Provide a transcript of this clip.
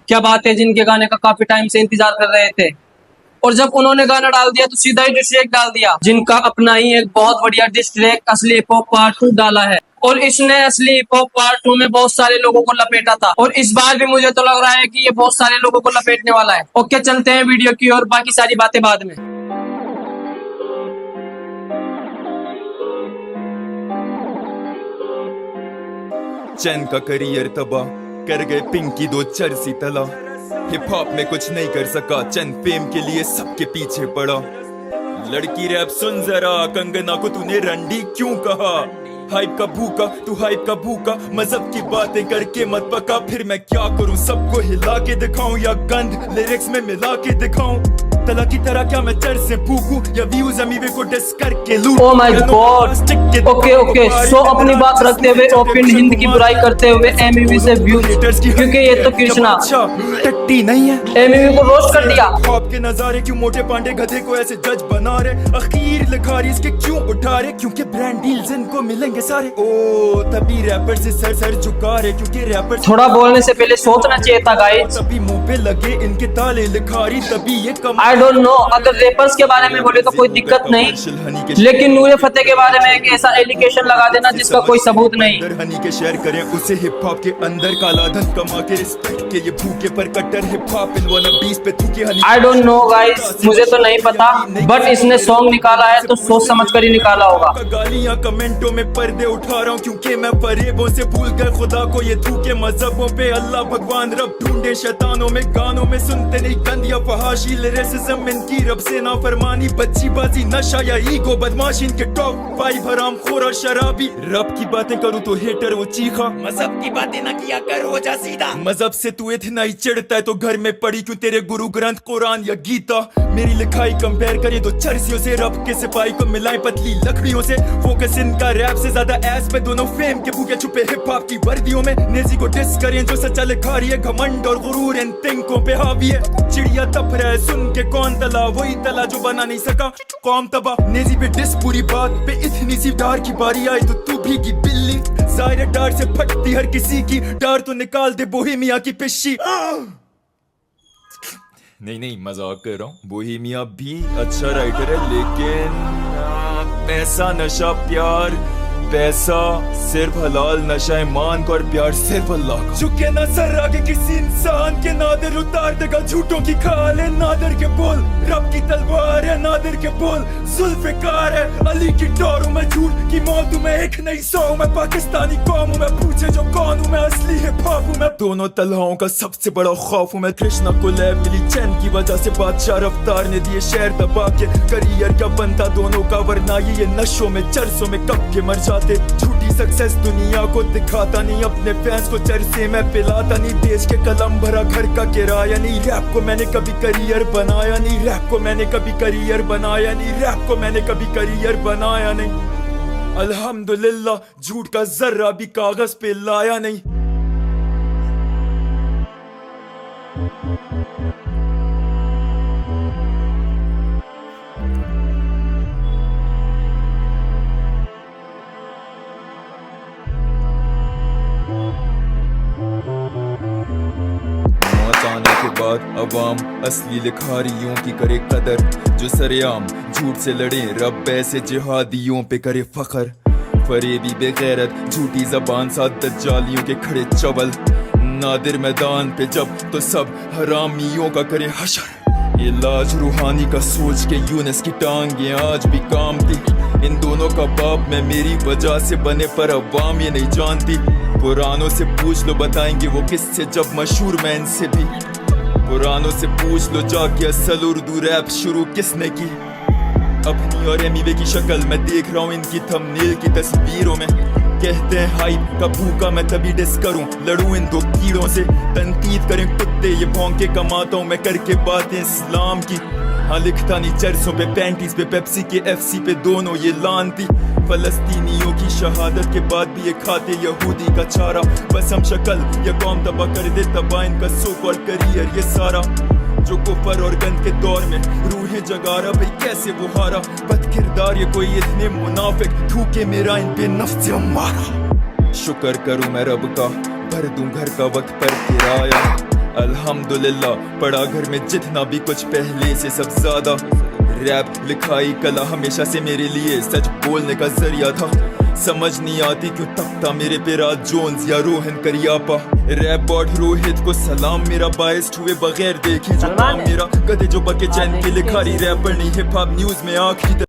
क्या बात है, जिनके गाने का काफी टाइम से इंतजार कर रहे थे और जब उन्होंने गाना डाल दिया तो सीधा ही डिस ट्रैक डाल दिया। जिनका अपना ही एक बहुत बढ़िया डिस ट्रैक असली हिप हॉप पार्ट 2 डाला है और इसने असली हिप हॉप पार्ट 2 में बहुत सारे लोगों को लपेटा था और इस बार भी मुझे तो लग रहा है कि ये बहुत सारे लोगों को लपेटने वाला है। ओके, चलते हैं वीडियो की और बाकी सारी बातें बाद में। चैन का करियर तबाह कर गए पिंकी दो चरसी तला। हिप हॉप में कुछ नहीं कर सका, चंद फेम के लिए सबके पीछे पड़ा। लड़की रैप सुन जरा, कंगना को तूने रंडी क्यों कहा? हाइप का भूखा तू, हाइप का भूखा, मजहब की बातें करके मत पका। फिर मैं क्या करूं, सबको हिला के दिखाऊं या गंद लिरिक्स में मिला के दिखाऊं? तला की तरह क्या मैं चर से फूकूं या व्यूज अमीवे को डिस करके लूं? Oh my God. ओके, सो अपनी बात रखते हुए ओपन हिंद की बुराई करते हुए एमवीवी से व्यूज, क्योंकि ये तो कृष्णा टट्टी नहीं है। एमवीवी को रोस्ट कर दिया। हॉप के नजारे क्यों मोटे पांडे गधे को ऐसे जज बना रहे? अखीर लिखारी इसके क्यों उठा रहे? क्योंकि ब्रांड डील्स इनको मिलेंगे सारे। ओ तभी रैपर से सर झुका रहे, क्योंकि रैपर थोड़ा बोलने से पहले सोचना चाहिए था गाइस। तभी मुंह पे लगे इनके ताले लिखारी, तभी ये कम। आई डोंट नो, अगर रैपर्स के बारे में बोले तो कोई दिक्कत नहीं, लेकिन नूरे फतेह के बारे में एक ऐसा एलिगेशन लगा देना जिसका कोई सबूत नहीं। हनी के शेयर करें उसे हिप हॉप के अंदर काला धन कमा के रिस्पेक्ट के ये भूखे पर कट्टर हिप हॉप इन वाला 20 पे थूके हनी। आई डोंट नो गाइस, मुझे तो नहीं पता, बट इसने सॉन्ग निकाला है तो सोच समझ कर ही निकाला होगा। गालियां कमेंटों में पर्दे उठा रहा हूँ क्योंकि मैं फरेबों से भूल गए खुदा को। ये थूके मजहबों पे अल्लाह भगवान रब ढूंढे शैतानों में, गानों में सुनते नहीं गंद या फहाशी। लिरिसिज्म इनकी रब से ना फरमानी, बच्ची बाजी नशा या ईगो बदमाशी इनके टॉप 5 हराम खोर और शराबी। रब की बातें करूँ तो हेटर वो चीखा, मजहब की बातें ना किया कर हो जा सीधा। मजहब से तू इतना ही चिढ़ता है तो घर में पड़ी क्यों तेरे गुरु ग्रंथ कुरान या गीता? मेरी लिखाई कंपेयर करें तो चर्सियों से, रब के सिपाही को मिलाएं पतली लकड़ियों से। फोकस इनका रैप से ज्यादा एस पे, दोनों फेम के भूखे छुपे हिप हॉप की वर्दियों में। नेजी को डिस करें जो सच्चा लिखा रही है, घमंड और गुरूर इन तिंकों पे हावी है। चिड़िया तप रहा है सुन के कौन तला, वही तला जो बना नहीं सका कौम तबाह। नेजी पे डिस पूरी बात पे, इतनी सी डार की बारी आई तो तू भीगी बिल्ली। जाहिर डार से फटती हर किसी की, डार तो निकाल दे बोहेमिया की पिशी। नहीं मजाक कर रहा हूँ, बोहेमिया भी अच्छा राइटर है, लेकिन पैसा नशा प्यार, पैसा सिर्फ हलाल, नशा ईमान का और प्यार सिर्फ अल्लाह का। झुके ना सर आगे किसी इंसान के, नादिर उतार देगा झूठों की खाल है। नादिर के बोल रब की तलवार है, नादिर के बोल जुल्फिकार है। अली की डोर हूँ मैं, झूठ की मौत हूँ मैं, एक नहीं 100 मैं पाकिस्तानी कौम हूँ मैं। पूछे जो कौन हूँ मैं, असली हिप हॉप हूँ मैं। दोनों तलहाओं का सबसे बड़ा खौफ हूँ मैं। कृष्णा को लैब मिली चैन की वजह से, बादशाह रफ्तार ने दिए शहर दबा के। करियर क्या बनता दोनों का, वरना ये नशों में चरसों में कब के मर जाते। झूठी सक्सेस दुनिया को दिखाता नहीं, अपने फैंस को चरसे में पिलाता नहीं। देश के कलम भरा घर का किराया नहीं, रैप को मैंने कभी करियर बनाया नहीं। रैप को मैंने कभी करियर बनाया नहीं, रैप को मैंने कभी करियर बनाया नहीं। अल्हम्दुलिल्लाह झूठ का जर्रा भी कागज पे लाया नहीं। के बाद अवाम असली लिखारियों की करे कदर, जो सरेआम झूठ से लड़े रब ऐसे जिहादियों पे करे फखर। फरेबी बेगैरत झूठी जबान साथ दज्जालियों के खड़े चवल। नादिर मैदान पे जब तो सब हरामियों का करे हशर। ये लाज रूहानी का सोच के यूनस की टांगे आज भी काम थी। इन दोनों का बाप मैं मेरी वजह से बने, पर अवाम ये नहीं जानती। पुरानों से पूछ लो बताएंगे वो किससे, जब मशहूर मैं इनसे भी। पुरानों से पूछ लो जाके असल उर्दू रैप शुरू किसने की। अपनी और एमीवे की शक्ल मैं देख रहा हूँ इनकी थंबनेल की तस्वीरों में। कहते हैं हाइप का भूखा मैं तभी डिस करूं, लड़ूं इन दो कीड़ों से। तनकीद करें कुत्ते ये भौंक के कमाता हूं मैं करके बातें इस्लाम की। हाँ लिखता नहीं चर्चों पे, पैंटीज पे, पेप्सी के एफसी पे, दोनों ये लानती। फलस्तीनियों की शहादत के बाद भी ये खाते यहूदी का चारा। बस हम शक्ल या कौम तबाह कर दे, तबाह इनका सो कॉल्ड करियर ये सारा। जो कुफर और गंद के दौर में रूहें जगा रहा भाई कैसे वो हारा। बद किरदार ये कोई इतने मुनाफिक, थूके मेरा इन पे नफ्स मारा। शुक्र करूं मैं रब का, भर दूं घर का वक्त पर किराया। अल्हम्दुलिल्लाह पढ़ा घर में जितना भी कुछ पहले से सब ज्यादा। रैप लिखाई कला हमेशा से मेरे लिए सच बोलने का जरिया था। समझ नहीं आती क्यों तकता मेरे पे राज जोन्स या रोहन करियापा। रैप बॉट रोहित को सलाम मेरा बाइस्ड हुए बगैर देखे जो काम मेरा। गधे जो बके चैन के लिखारी रैपर नहीं हिप हॉप न्यूज में आखिरी